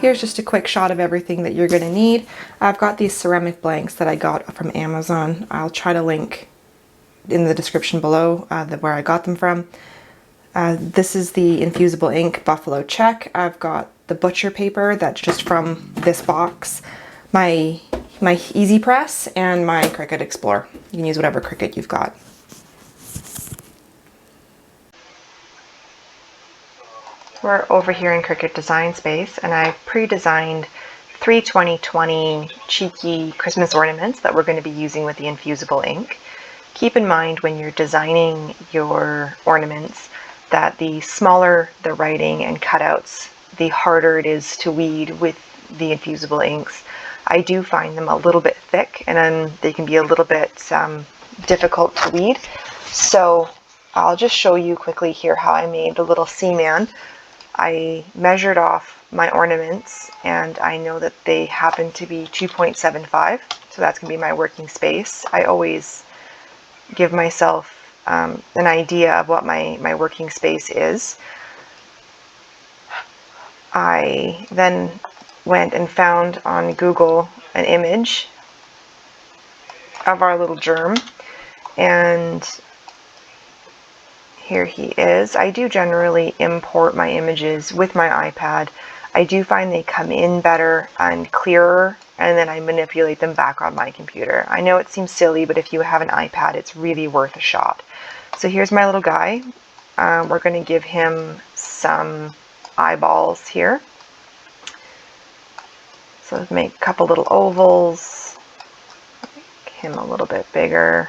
here's just a quick shot of everything that you're going to need. I've got these ceramic blanks that I got from Amazon. I'll try to link in the description below where I got them from. This is the Infusible Ink Buffalo Check. I've got the butcher paper that's just from this box, my Easy Press, and my Cricut Explorer. You can use whatever Cricut you've got. We're over here in Cricut Design Space, and I pre-designed 3 2020 cheeky Christmas ornaments that we're going to be using with the Infusible ink. Keep in mind when you're designing your ornaments that the smaller the writing and cutouts, the harder it is to weed with the Infusible inks. I do find them a little bit thick, and then they can be a little bit difficult to weed. So I'll just show you quickly here how I made the little seaman. I measured off my ornaments, and I know that they happen to be 2.75, so that's going to be my working space. I always give myself an idea of what my working space is. I then went and found on Google an image of our little germ, and here he is. I do generally import my images with my iPad. I do find they come in better and clearer, and then I manipulate them back on my computer. I know it seems silly, but if you have an iPad, it's really worth a shot. So here's my little guy. We're going to give him some eyeballs here. So make a couple little ovals, make him a little bit bigger.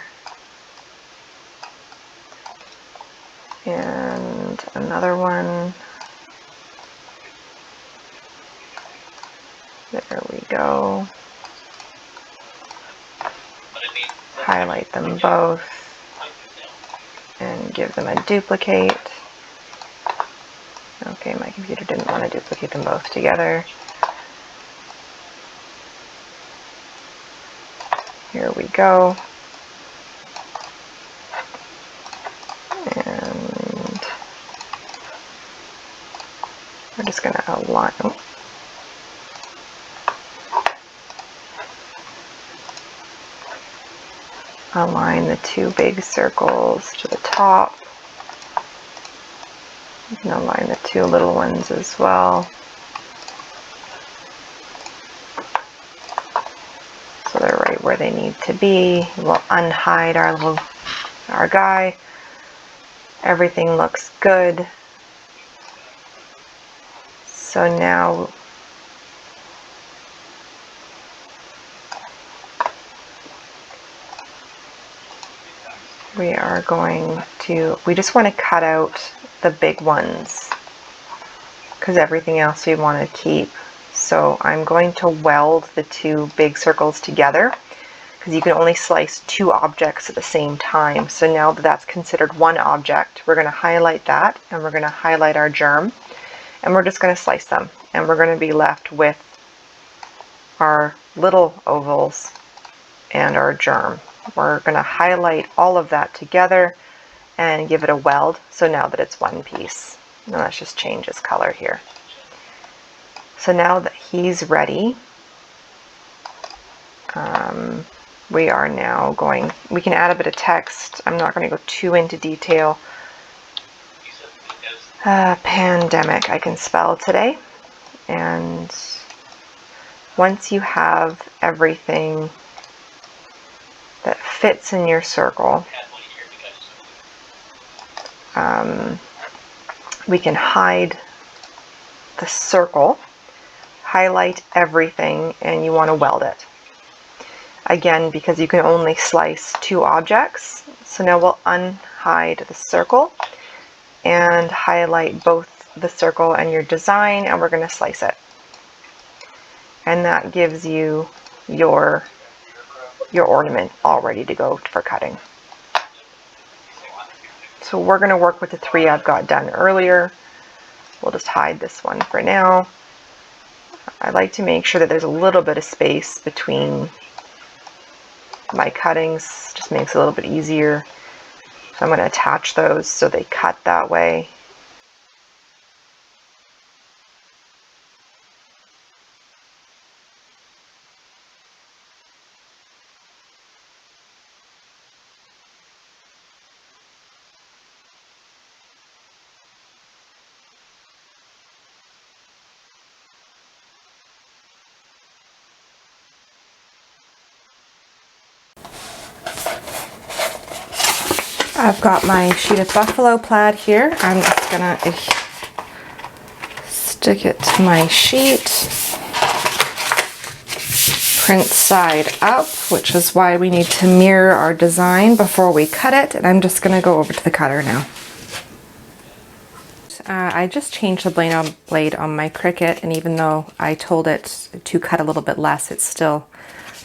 And another one. There we go. Highlight them both and give them a duplicate. Okay, my computer didn't want to duplicate them both together. Here we go. And we're just going to align the two big circles to the top. You can align the two little ones as well. So they're right where they need to be. We'll unhide our guy. Everything looks good. So now we just want to cut out the big ones because everything else we want to keep. So I'm going to weld the two big circles together because you can only slice two objects at the same time. So now that that's considered one object, we're going to highlight that, and we're going to highlight our germ, and we're just going to slice them, and we're going to be left with our little ovals and our germ. We're going to highlight all of that together and give it a weld, so now that it's one piece. Now let's just change his color here. So now that he's ready, we are now we can add a bit of text. I'm not going to go too into detail. Pandemic, I can spell today. And once you have everything that fits in your circle, we can hide the circle, highlight everything, and you want to weld it. Again, because you can only slice two objects. So now we'll unhide the circle and highlight both the circle and your design, and we're going to slice it. And that gives you your ornament all ready to go for cutting. So we're going to work with the three I've got done earlier. We'll just hide this one for now. I like to make sure that there's a little bit of space between my cuttings, just makes it a little bit easier. So I'm going to attach those so they cut that way. I've got my sheet of buffalo plaid here. I'm just gonna stick it to my sheet, print side up, which is why we need to mirror our design before we cut it. And I'm just gonna go over to the cutter now. I just changed the blade on my Cricut, and even though I told it to cut a little bit less, it still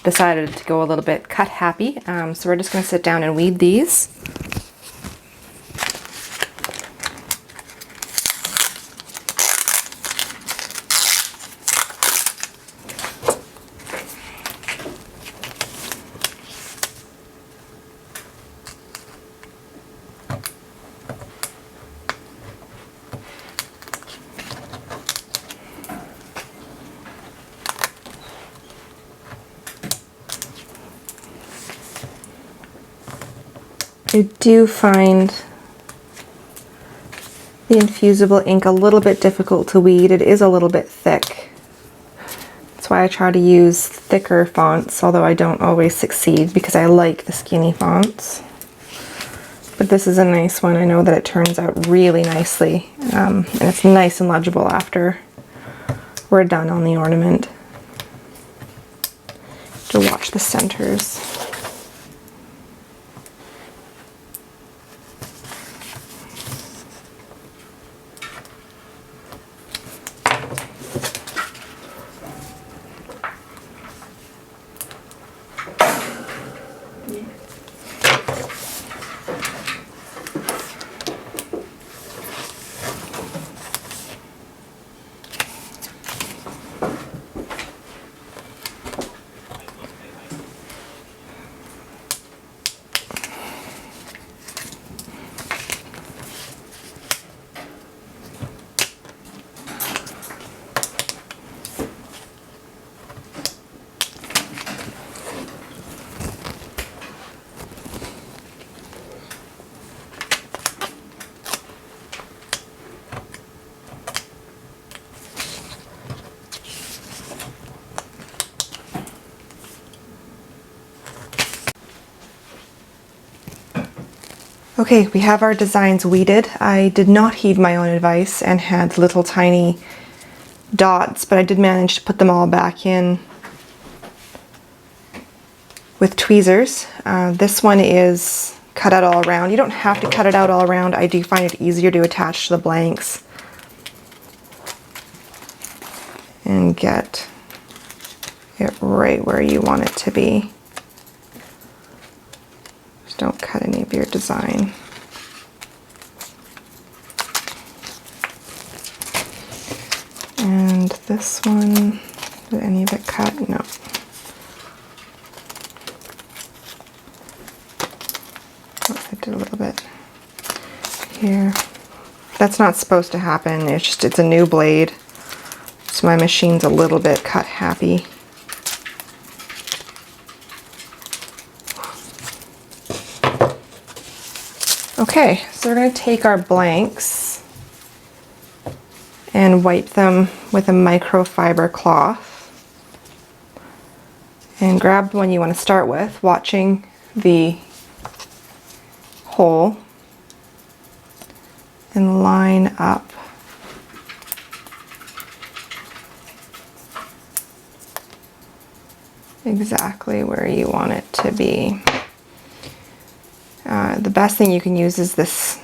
decided to go a little bit cut happy. So we're just going to sit down and weed these. I do find the infusible ink a little bit difficult to weed. It is a little bit thick. That's why I try to use thicker fonts, although I don't always succeed because I like the skinny fonts. But this is a nice one. I know that it turns out really nicely, and it's nice and legible after we're done on the ornament. To watch the centers. Okay, we have our designs weeded. I did not heed my own advice and had little tiny dots, but I did manage to put them all back in with tweezers. This one is cut out all around. You don't have to cut it out all around. I do find it easier to attach to the blanks and get it right where you want it to be. Don't cut any of your design. And this one, did any of it cut? No. Oh, I did a little bit here. That's not supposed to happen. It's a new blade. So my machine's a little bit cut happy. Okay, so we're going to take our blanks and wipe them with a microfiber cloth and grab the one you want to start with, watching the hole, and line up exactly where you want it to be. The best thing you can use is this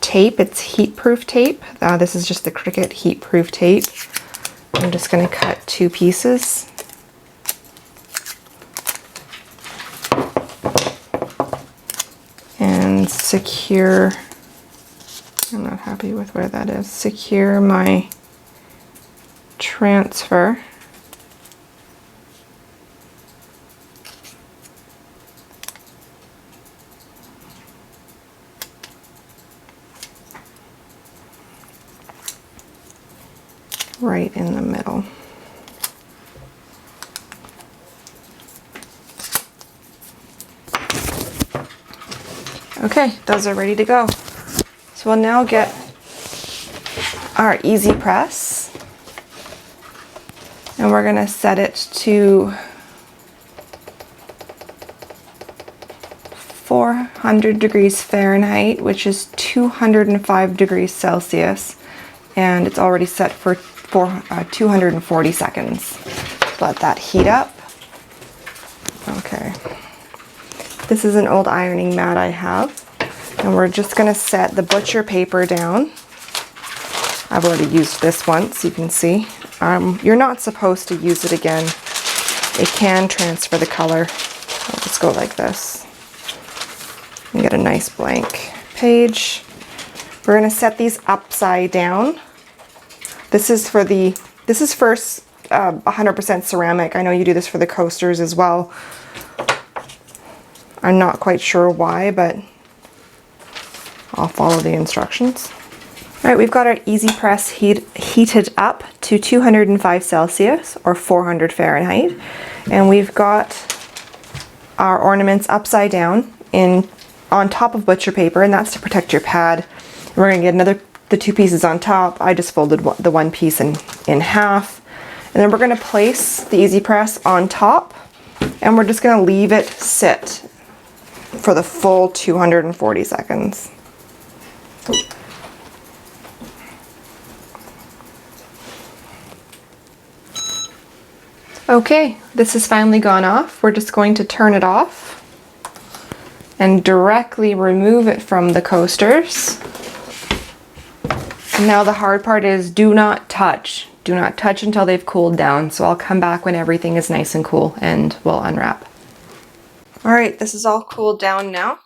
tape. It's heat-proof tape. This is just the Cricut heat-proof tape. I'm just going to cut 2 pieces. And secure, I'm not happy with where that is, secure my transfer. Right in the middle. Okay, those are ready to go. So we'll now get our easy press, and we're going to set it to 400 200 degrees Fahrenheit, which is 205 degrees Celsius, and it's already set for 240 seconds. Let that heat up. Okay. This is an old ironing mat I have, and we're just going to set the butcher paper down. I've already used this once, you can see. You're not supposed to use it again. It can transfer the color. I'll just go like this and get a nice blank page. We're going to set these upside down. This is for 100% ceramic. I know you do this for the coasters as well. I'm not quite sure why, but I'll follow the instructions. All right, we've got our Easy Press heated up to 205 Celsius or 400 Fahrenheit. And we've got our ornaments upside down on top of butcher paper, and that's to protect your pad. And we're gonna get the two pieces on top. I just folded the one piece in half. And then we're gonna place the Easy Press on top, and we're just gonna leave it sit for the full 240 seconds. Okay, this has finally gone off. We're just going to turn it off and directly remove it from the coasters. And now the hard part is do not touch. Do not touch until they've cooled down. So I'll come back when everything is nice and cool and we'll unwrap. All right, this is all cooled down now.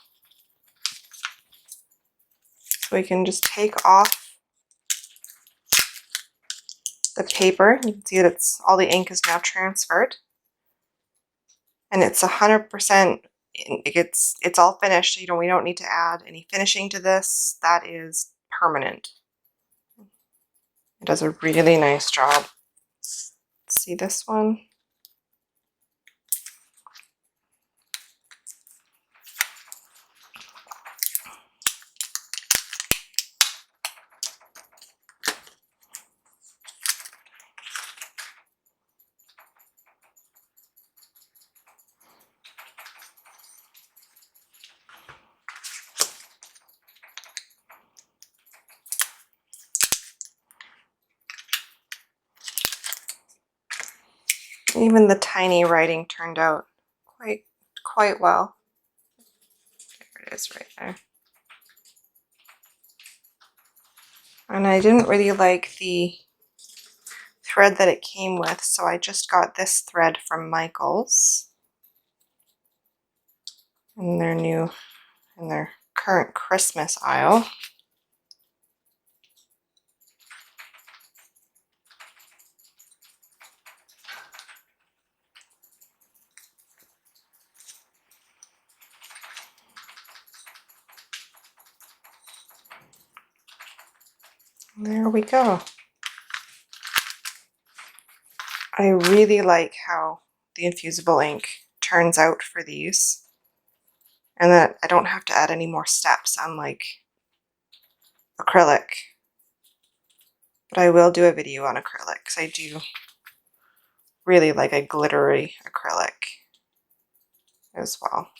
So we can just take off the paper. You can see that all the ink is now transferred. And it's 100%, it's all finished. We don't need to add any finishing to this. That is permanent. It does a really nice job. Let's see this one. Even the tiny writing turned out quite well. There it is right there. And I didn't really like the thread that it came with, so I just got this thread from Michaels in their current Christmas aisle. There we go. I really like how the infusible ink turns out for these, and that I don't have to add any more steps unlike acrylic. But I will do a video on acrylic because I do really like a glittery acrylic as well.